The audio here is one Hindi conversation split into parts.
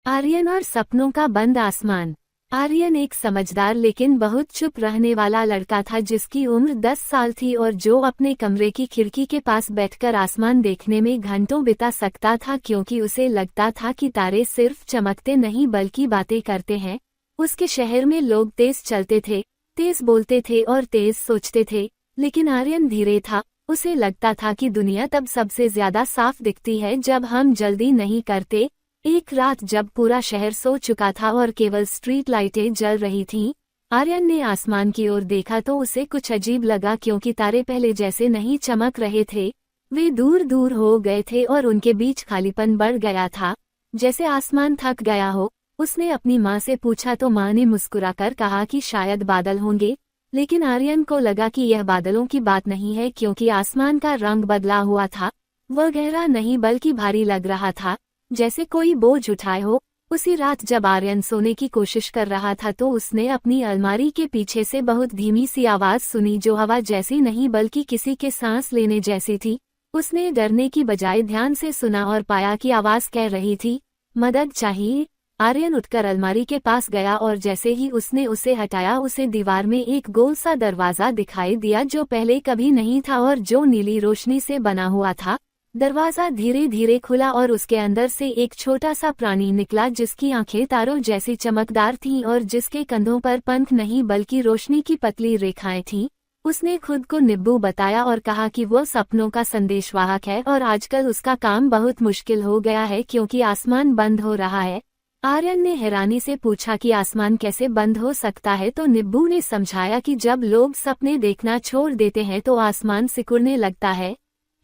आर्यन और सपनों का बंद आसमान। आर्यन एक समझदार लेकिन बहुत चुप रहने वाला लड़का था जिसकी उम्र 10 साल थी और जो अपने कमरे की खिड़की के पास बैठकर आसमान देखने में घंटों बिता सकता था क्योंकि उसे लगता था कि तारे सिर्फ चमकते नहीं बल्कि बातें करते हैं। उसके शहर में लोग तेज चलते थे, तेज बोलते थे और तेज सोचते थे, लेकिन आर्यन धीरे था। उसे लगता था कि दुनिया तब सबसे ज्यादा साफ दिखती है जब हम जल्दी नहीं करते। एक रात जब पूरा शहर सो चुका था और केवल स्ट्रीट लाइटें जल रही थीं, आर्यन ने आसमान की ओर देखा तो उसे कुछ अजीब लगा क्योंकि तारे पहले जैसे नहीं चमक रहे थे। वे दूर दूर हो गए थे और उनके बीच खालीपन बढ़ गया था, जैसे आसमान थक गया हो। उसने अपनी माँ से पूछा तो माँ ने मुस्कुराकर कहा कि शायद बादल होंगे, लेकिन आर्यन को लगा कि यह बादलों की बात नहीं है क्योंकि आसमान का रंग बदला हुआ था। वह गहरा नहीं बल्कि भारी लग रहा था, जैसे कोई बोझ उठाए हो। उसी रात जब आर्यन सोने की कोशिश कर रहा था तो उसने अपनी अलमारी के पीछे से बहुत धीमी सी आवाज सुनी जो हवा जैसी नहीं बल्कि किसी के सांस लेने जैसी थी। उसने डरने की बजाय ध्यान से सुना और पाया कि आवाज कह रही थी, मदद चाहिए। आर्यन उठकर अलमारी के पास गया और जैसे ही उसने उसे हटाया उसे दीवार में एक गोल सा दरवाजा दिखाई दिया जो पहले कभी नहीं था और जो नीली रोशनी से बना हुआ था। दरवाजा धीरे धीरे खुला और उसके अंदर से एक छोटा सा प्राणी निकला जिसकी आंखें तारों जैसी चमकदार थीं और जिसके कंधों पर पंख नहीं बल्कि रोशनी की पतली रेखाएं थीं। उसने खुद को निब्बू बताया और कहा कि वो सपनों का संदेशवाहक है और आजकल उसका काम बहुत मुश्किल हो गया है क्योंकि आसमान बंद हो रहा है। आर्यन ने हैरानी से पूछा कि आसमान कैसे बंद हो सकता है तो निब्बू ने समझाया कि जब लोग सपने देखना छोड़ देते हैं तो आसमान सिकुड़ने लगता है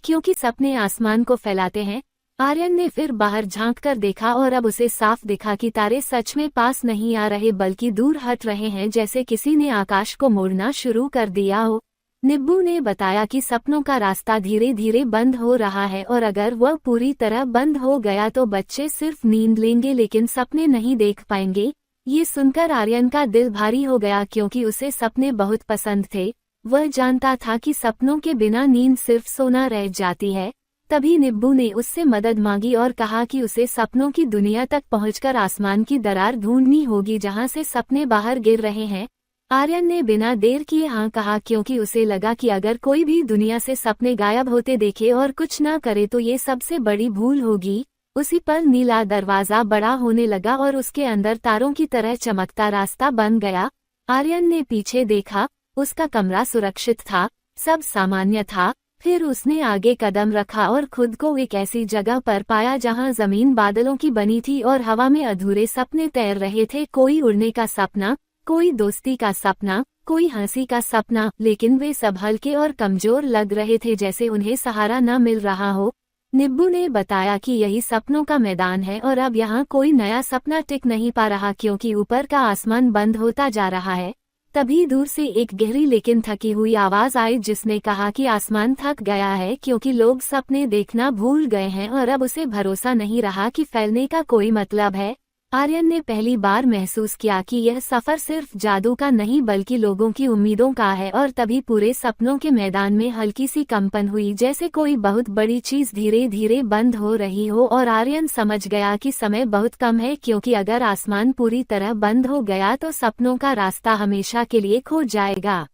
क्योंकि सपने आसमान को फैलाते हैं। आर्यन ने फिर बाहर झांक कर देखा और अब उसे साफ दिखा कि तारे सच में पास नहीं आ रहे बल्कि दूर हट रहे हैं, जैसे किसी ने आकाश को मोड़ना शुरू कर दिया हो। निब्बू ने बताया कि सपनों का रास्ता धीरे धीरे बंद हो रहा है और अगर वह पूरी तरह बंद हो गया तो बच्चे सिर्फ नींद लेंगे लेकिन सपने नहीं देख पाएंगे। ये सुनकर आर्यन का दिल भारी हो गया क्योंकि उसे सपने बहुत पसंद थे। वह जानता था कि सपनों के बिना नींद सिर्फ सोना रह जाती है। तभी निब्बू ने उससे मदद मांगी और कहा कि उसे सपनों की दुनिया तक पहुंचकर आसमान की दरार ढूंढनी होगी जहां से सपने बाहर गिर रहे हैं। आर्यन ने बिना देर किए हाँ कहा क्योंकि उसे लगा कि अगर कोई भी दुनिया से सपने गायब होते देखे और कुछ ना करे तो ये सबसे बड़ी भूल होगी। उसी पल नीला दरवाजा बड़ा होने लगा और उसके अंदर तारों की तरह चमकता रास्ता बन गया। आर्यन ने पीछे देखा, उसका कमरा सुरक्षित था, सब सामान्य था। फिर उसने आगे कदम रखा और खुद को एक ऐसी जगह पर पाया जहां जमीन बादलों की बनी थी और हवा में अधूरे सपने तैर रहे थे। कोई उड़ने का सपना, कोई दोस्ती का सपना, कोई हंसी का सपना, लेकिन वे सब हल्के और कमजोर लग रहे थे जैसे उन्हें सहारा न मिल रहा हो। निब्बू ने बताया कि यही सपनों का मैदान है और अब यहाँ कोई नया सपना टिक नहीं पा रहा क्योंकि ऊपर का आसमान बंद होता जा रहा है। तभी दूर से एक गहरी लेकिन थकी हुई आवाज आई जिसने कहा कि आसमान थक गया है क्योंकि लोग सपने देखना भूल गए हैं और अब उसे भरोसा नहीं रहा कि फैलने का कोई मतलब है। आर्यन ने पहली बार महसूस किया कि यह सफर सिर्फ जादू का नहीं बल्कि लोगों की उम्मीदों का है और तभी पूरे सपनों के मैदान में हल्की सी कंपन हुई जैसे कोई बहुत बड़ी चीज धीरे धीरे बंद हो रही हो और आर्यन समझ गया कि समय बहुत कम है क्योंकि अगर आसमान पूरी तरह बंद हो गया तो सपनों का रास्ता हमेशा के लिए खो जाएगा।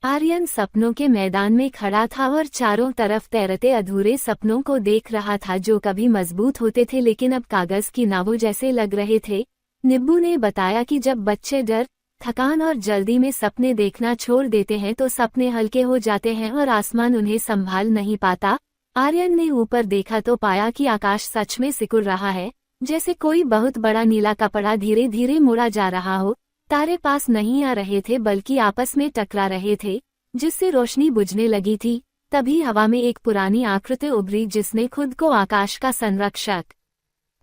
आर्यन सपनों के मैदान में खड़ा था और चारों तरफ तैरते अधूरे सपनों को देख रहा था जो कभी मजबूत होते थे लेकिन अब कागज की नावों जैसे लग रहे थे। निब्बू ने बताया कि जब बच्चे डर, थकान और जल्दी में सपने देखना छोड़ देते हैं तो सपने हल्के हो जाते हैं और आसमान उन्हें संभाल नहीं पाता। आर्यन ने ऊपर देखा तो पाया कि आकाश सच में सिकुड़ रहा है, जैसे कोई बहुत बड़ा नीला कपड़ा धीरे धीरे मुड़ा जा रहा हो। तारे पास नहीं आ रहे थे बल्कि आपस में टकरा रहे थे जिससे रोशनी बुझने लगी थी। तभी हवा में एक पुरानी आकृति उभरी जिसने खुद को आकाश का संरक्षक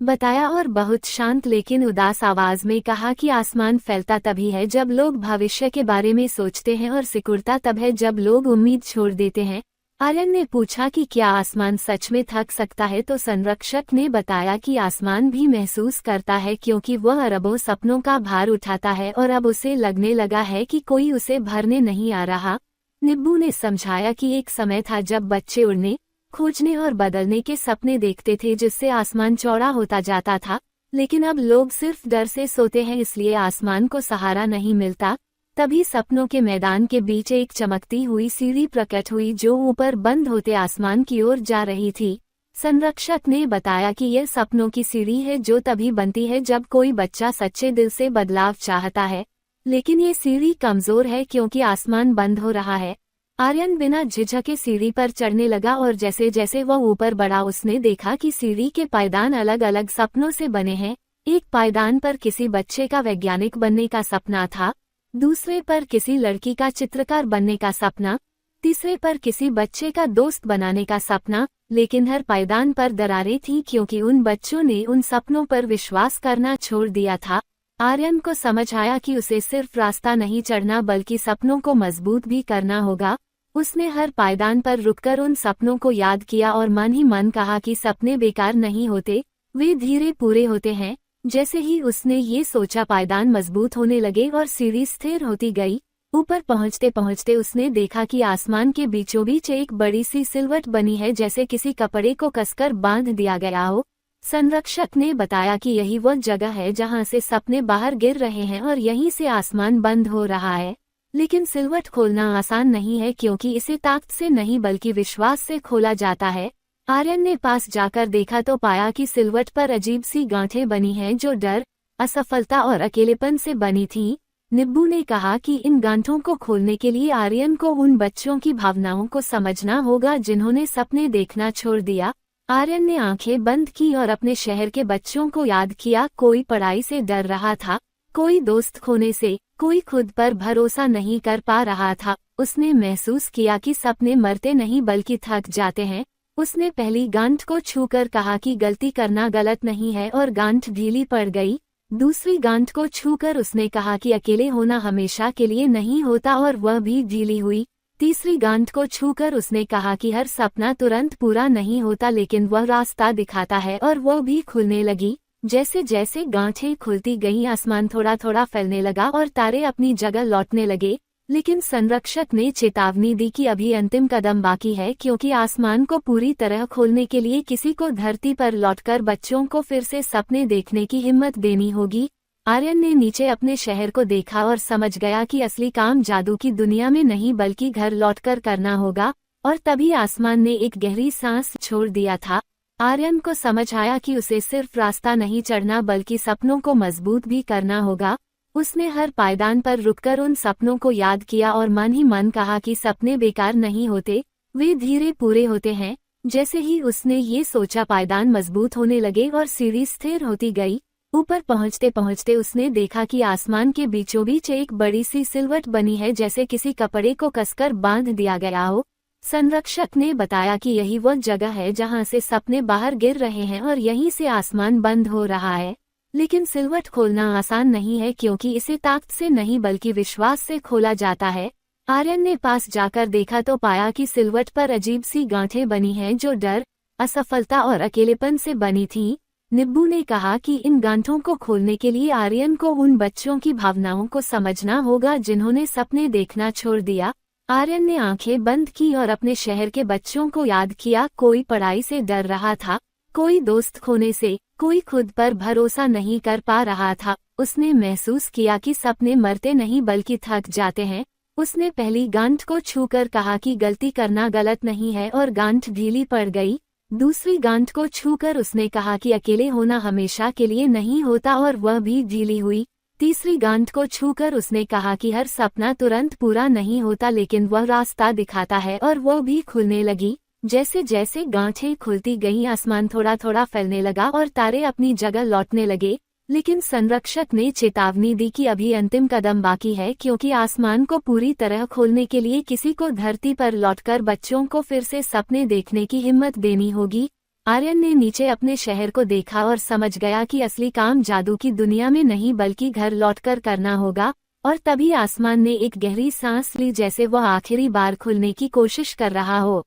बताया और बहुत शांत लेकिन उदास आवाज में कहा कि आसमान फैलता तभी है जब लोग भविष्य के बारे में सोचते हैं और सिकुड़ता तब है जब लोग उम्मीद छोड़ देते हैं। आर्यन ने पूछा कि क्या आसमान सच में थक सकता है तो संरक्षक ने बताया कि आसमान भी महसूस करता है क्योंकि वह अरबों सपनों का भार उठाता है और अब उसे लगने लगा है कि कोई उसे भरने नहीं आ रहा। निब्बू ने समझाया कि एक समय था जब बच्चे उड़ने, खोजने और बदलने के सपने देखते थे जिससे आसमान चौड़ा होता जाता था, लेकिन अब लोग सिर्फ डर से सोते हैं, इसलिए आसमान को सहारा नहीं मिलता। तभी सपनों के मैदान के बीच एक चमकती हुई सीढ़ी प्रकट हुई जो ऊपर बंद होते आसमान की ओर जा रही थी। संरक्षक ने बताया कि यह सपनों की सीढ़ी है जो तभी बनती है जब कोई बच्चा सच्चे दिल से बदलाव चाहता है, लेकिन ये सीढ़ी कमजोर है क्योंकि आसमान बंद हो रहा है। आर्यन बिना झिझके सीढ़ी पर चढ़ने लगा और जैसे जैसे वह ऊपर बढ़ा उसने देखा कि सीढ़ी के पायदान अलग अलग सपनों से बने हैं। एक पायदान पर किसी बच्चे का वैज्ञानिक बनने का सपना था, दूसरे पर किसी लड़की का चित्रकार बनने का सपना, तीसरे पर किसी बच्चे का दोस्त बनाने का सपना। लेकिन हर पायदान पर दरारें थीं क्योंकि उन बच्चों ने उन सपनों पर विश्वास करना छोड़ दिया था। आर्यन को समझ आया कि उसे सिर्फ रास्ता नहीं चढ़ना बल्कि सपनों को मजबूत भी करना होगा। उसने हर पायदान पर रुककर उन सपनों को याद किया और मन ही मन कहा कि सपने बेकार नहीं होते, वे धीरे पूरे होते हैं। जैसे ही उसने ये सोचा पायदान मजबूत होने लगे और सीढ़ी स्थिर होती गई। ऊपर पहुंचते पहुंचते उसने देखा कि आसमान के बीचों बीच एक बड़ी सी सिलवट बनी है, जैसे किसी कपड़े को कसकर बांध दिया गया हो। संरक्षक ने बताया कि यही वो जगह है जहां से सपने बाहर गिर रहे हैं और यहीं से आसमान बंद हो रहा है। लेकिन सिलवट खोलना आसान नहीं है क्योंकि इसे ताकत से नहीं बल्कि विश्वास से खोला जाता है। आर्यन ने पास जाकर देखा तो पाया कि सिलवट पर अजीब सी गांठें बनी हैं जो डर, असफलता और अकेलेपन से बनी थीं। निब्बू ने कहा कि इन गांठों को खोलने के लिए आर्यन को उन बच्चों की भावनाओं को समझना होगा जिन्होंने सपने देखना छोड़ दिया। आर्यन ने आंखें बंद की और अपने शहर के बच्चों को याद किया। कोई पढ़ाई से डर रहा था, कोई दोस्त खोने से, कोई खुद पर भरोसा नहीं कर पा रहा था। उसने महसूस किया कि सपने मरते नहीं बल्कि थक जाते हैं। उसने पहली गांठ को छूकर कहा कि गलती करना गलत नहीं है और गांठ ढीली पड़ गई। दूसरी गांठ को छूकर उसने कहा कि अकेले होना हमेशा के लिए नहीं होता और वह भी ढीली हुई। तीसरी गांठ को छूकर उसने कहा कि हर सपना तुरंत पूरा नहीं होता लेकिन वह रास्ता दिखाता है और वह भी खुलने लगी। जैसे जैसे गांठें खुलती गईं आसमान थोड़ा थोड़ा फैलने लगा और तारे अपनी जगह लौटने लगे। लेकिन संरक्षक ने चेतावनी दी कि अभी अंतिम कदम बाकी है क्योंकि आसमान को पूरी तरह खोलने के लिए किसी को धरती पर लौटकर बच्चों को फिर से सपने देखने की हिम्मत देनी होगी। आर्यन ने नीचे अपने शहर को देखा और समझ गया कि असली काम जादू की दुनिया में नहीं बल्कि घर लौटकर करना होगा। और तभी आसमान ने एक गहरी सांस छोड़ दिया था। आर्यन को समझ आया कि उसे सिर्फ रास्ता नहीं चढ़ना बल्कि सपनों को मजबूत भी करना होगा। उसने हर पायदान पर रुककर उन सपनों को याद किया और मन ही मन कहा कि सपने बेकार नहीं होते, वे धीरे पूरे होते हैं। जैसे ही उसने ये सोचा पायदान मजबूत होने लगे और सीढ़ी स्थिर होती गई। ऊपर पहुंचते पहुंचते उसने देखा कि आसमान के बीचों बीच एक बड़ी सी सिलवट बनी है, जैसे किसी कपड़े को कसकर बांध दिया गया हो। संरक्षक ने बताया कि यही वो जगह है जहां से सपने बाहर गिर रहे हैं और यहीं से आसमान बंद हो रहा है। लेकिन सिलवट खोलना आसान नहीं है क्योंकि इसे ताकत से नहीं बल्कि विश्वास से खोला जाता है। आर्यन ने पास जाकर देखा तो पाया कि सिलवट पर अजीब सी गांठें बनी हैं जो डर, असफलता और अकेलेपन से बनी थीं। निब्बू ने कहा कि इन गांठों को खोलने के लिए आर्यन को उन बच्चों की भावनाओं को समझना होगा जिन्होंने सपने देखना छोड़ दिया। आर्यन ने आंखें बंद की और अपने शहर के बच्चों को याद किया। कोई पढ़ाई से डर रहा था, कोई दोस्त खोने से, कोई खुद पर भरोसा नहीं कर पा रहा था। उसने महसूस किया कि सपने मरते नहीं बल्कि थक जाते हैं। उसने पहली गांठ को छूकर कहा कि गलती करना गलत नहीं है और गांठ ढीली पड़ गई। दूसरी गांठ को छूकर उसने कहा कि अकेले होना हमेशा के लिए नहीं होता और वह भी ढीली हुई। तीसरी गांठ को छूकर उसने कहा कि हर सपना तुरंत पूरा नहीं होता लेकिन वह रास्ता दिखाता है और वह भी खुलने लगी। जैसे जैसे गांठें खुलती गईं आसमान थोड़ा थोड़ा फैलने लगा और तारे अपनी जगह लौटने लगे। लेकिन संरक्षक ने चेतावनी दी कि अभी अंतिम कदम बाकी है क्योंकि आसमान को पूरी तरह खोलने के लिए किसी को धरती पर लौटकर बच्चों को फिर से सपने देखने की हिम्मत देनी होगी। आर्यन ने नीचे अपने शहर को देखा और समझ गया कि असली काम जादू की दुनिया में नहीं बल्कि घर लौटकर करना होगा। और तभी आसमान ने एक गहरी सांस ली, जैसे वह आखिरी बार खुलने की कोशिश कर रहा हो।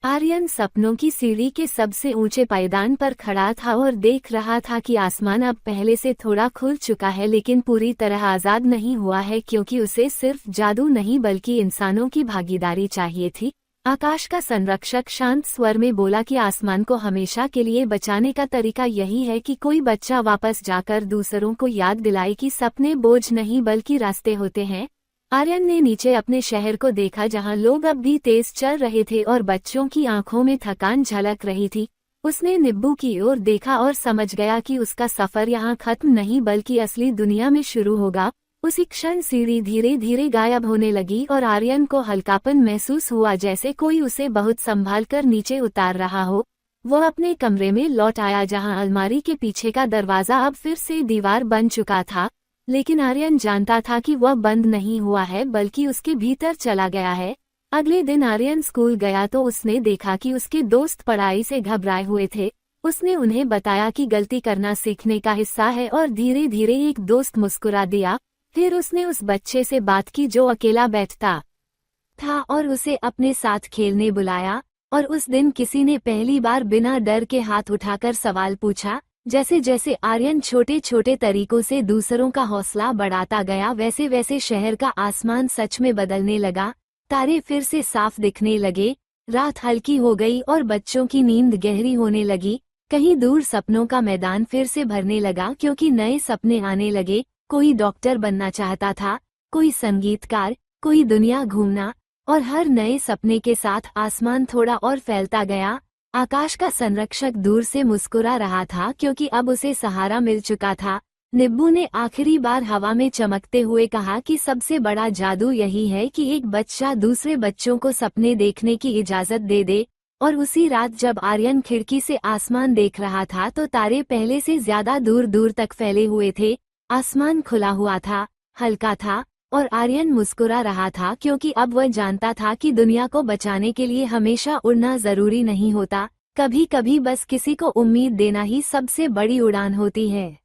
आर्यन सपनों की सीढ़ी के सबसे ऊंचे पायदान पर खड़ा था और देख रहा था कि आसमान अब पहले से थोड़ा खुल चुका है लेकिन पूरी तरह आजाद नहीं हुआ है क्योंकि उसे सिर्फ जादू नहीं बल्कि इंसानों की भागीदारी चाहिए थी। आकाश का संरक्षक शांत स्वर में बोला कि आसमान को हमेशा के लिए बचाने का तरीका यही है कि कोई बच्चा वापस जाकर दूसरों को याद दिलाए कि सपने बोझ नहीं बल्कि रास्ते होते हैं। आर्यन ने नीचे अपने शहर को देखा जहां लोग अब भी तेज चल रहे थे और बच्चों की आंखों में थकान झलक रही थी। उसने निब्बू की ओर देखा और समझ गया कि उसका सफर यहाँ खत्म नहीं बल्कि असली दुनिया में शुरू होगा। उसी क्षण सीढ़ी धीरे धीरे गायब होने लगी और आर्यन को हल्कापन महसूस हुआ जैसे कोई उसे बहुत संभालकर नीचे उतार रहा हो। वो अपने कमरे में लौट आया जहां अलमारी के पीछे का दरवाजा अब फिर से दीवार बन चुका था, लेकिन आर्यन जानता था कि वह बंद नहीं हुआ है बल्कि उसके भीतर चला गया है। अगले दिन आर्यन स्कूल गया तो उसने देखा कि उसके दोस्त पढ़ाई से घबराए हुए थे। उसने उन्हें बताया कि गलती करना सीखने का हिस्सा है और धीरे धीरे एक दोस्त मुस्कुरा दिया। फिर उसने उस बच्चे से बात की जो अकेला बैठता था और उसे अपने साथ खेलने बुलाया। और उस दिन किसी ने पहली बार बिना डर के हाथ उठाकर सवाल पूछा। जैसे जैसे आर्यन छोटे छोटे तरीकों से दूसरों का हौसला बढ़ाता गया वैसे वैसे शहर का आसमान सच में बदलने लगा। तारे फिर से साफ दिखने लगे, रात हल्की हो गई और बच्चों की नींद गहरी होने लगी। कहीं दूर सपनों का मैदान फिर से भरने लगा क्योंकि नए सपने आने लगे। कोई डॉक्टर बनना चाहता था, कोई संगीतकार, कोई दुनिया घूमना, और हर नए सपने के साथ आसमान थोड़ा और फैलता गया। आकाश का संरक्षक दूर से मुस्कुरा रहा था क्योंकि अब उसे सहारा मिल चुका था। निब्बू ने आखिरी बार हवा में चमकते हुए कहा कि सबसे बड़ा जादू यही है कि एक बच्चा दूसरे बच्चों को सपने देखने की इजाजत दे दे। और उसी रात जब आर्यन खिड़की से आसमान देख रहा था तो तारे पहले से ज्यादा दूर दूर तक फैले हुए थे। आसमान खुला हुआ था, हल्का था, और आर्यन मुस्कुरा रहा था क्योंकि अब वह जानता था कि दुनिया को बचाने के लिए हमेशा उड़ना जरूरी नहीं होता। कभी कभी बस किसी को उम्मीद देना ही सबसे बड़ी उड़ान होती है।